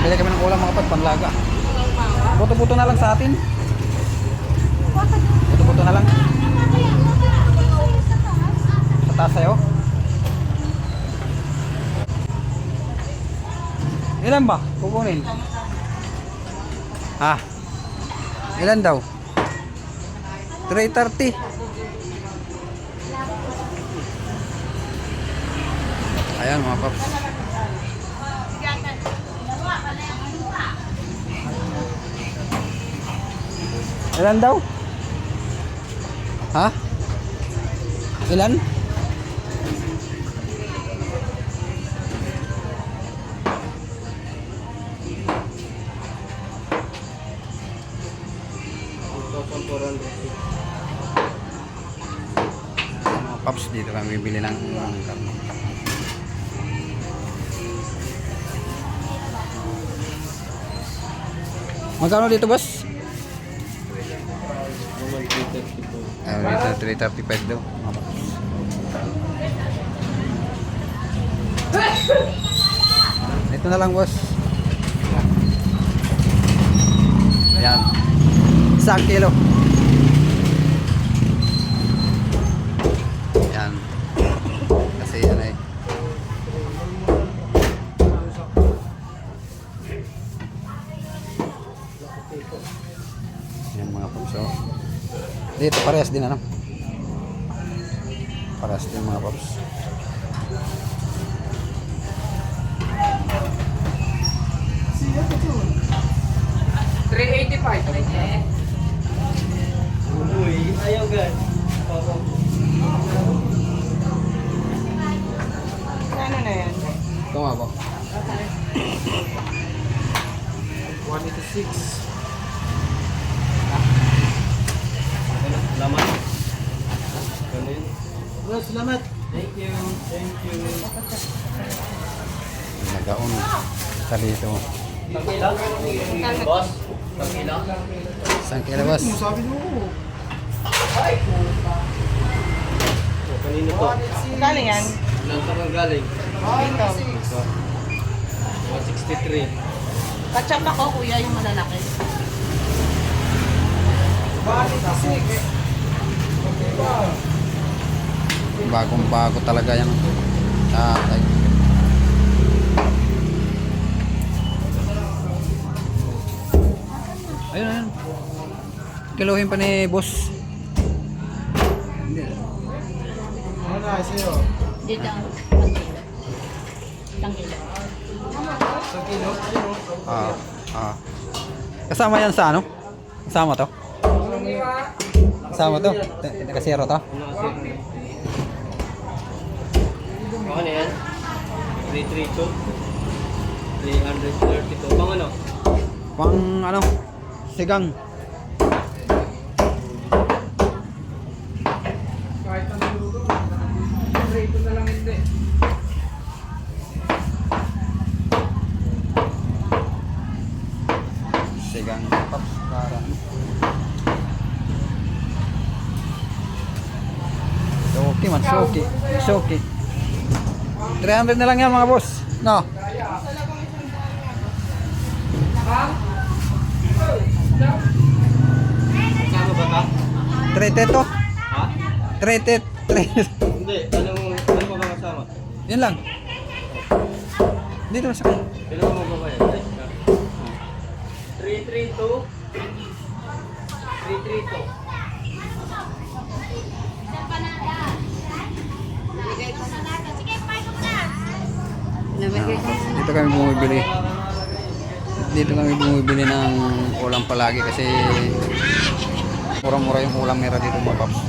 Bili kami ng ulam mga kapatid, panlaga. Buto-buto na lang sa atin. Buto-buto na lang. Sa taas sa'yo. Ilan ba? Kukunin. Ha? Ilan daw? 330. Ayan mga paps. Ilan daw? Ha? Ilan? Mga paps, dito kami bibili ng karne. Magkano dito, boss? Dito 335 daw. Ito na lang, boss. Yan. 1 kilo. Yan. Kasi yan eh. Yan mga paps. Dito parehas din ano. Parehas din mga paps. Uy, ayaw gan. Ano na yan? Ito nga po. 186. Salamat. Ganun. Well, salamat. Thank you. Thank you. Nagaon sa dito. Pagkila? Boss? Pagkila? 1 kilo, boss. Sabi mo ko. Ay! Kanino to? Galing yan? Ilan ka kang galing? Dito. 163. Kachap ako kuya yung malalaki. 186. Bagong-bago talaga yan. Ay. Ayun, ayun. Kiluhin pa ni boss. Hindi. Ano na sa'yo? Dito. Isang kilo. Sa kilo? Kasama yan sa ano? Kasama to? Kasama to? Kasero to? Ano yan? 332. 332. Pang ano? Pang ano? Sigang. Kahit ang luto. Ito na lang hindi. Sigang paps para ano? Soki man, soki. Soki. 300 na lang yan mga boss. No. Kasama ba ta? 3 to. Ha? 3. Hindi. Ano pa ba kasama? Yan lang. Dito na sa kanya. Kailan mo ba yan? 332. 332. Dito kami bumibili. Dito kami bumibili ng ulam palagi kasi mura-mura yung ulam nila dito mga paps.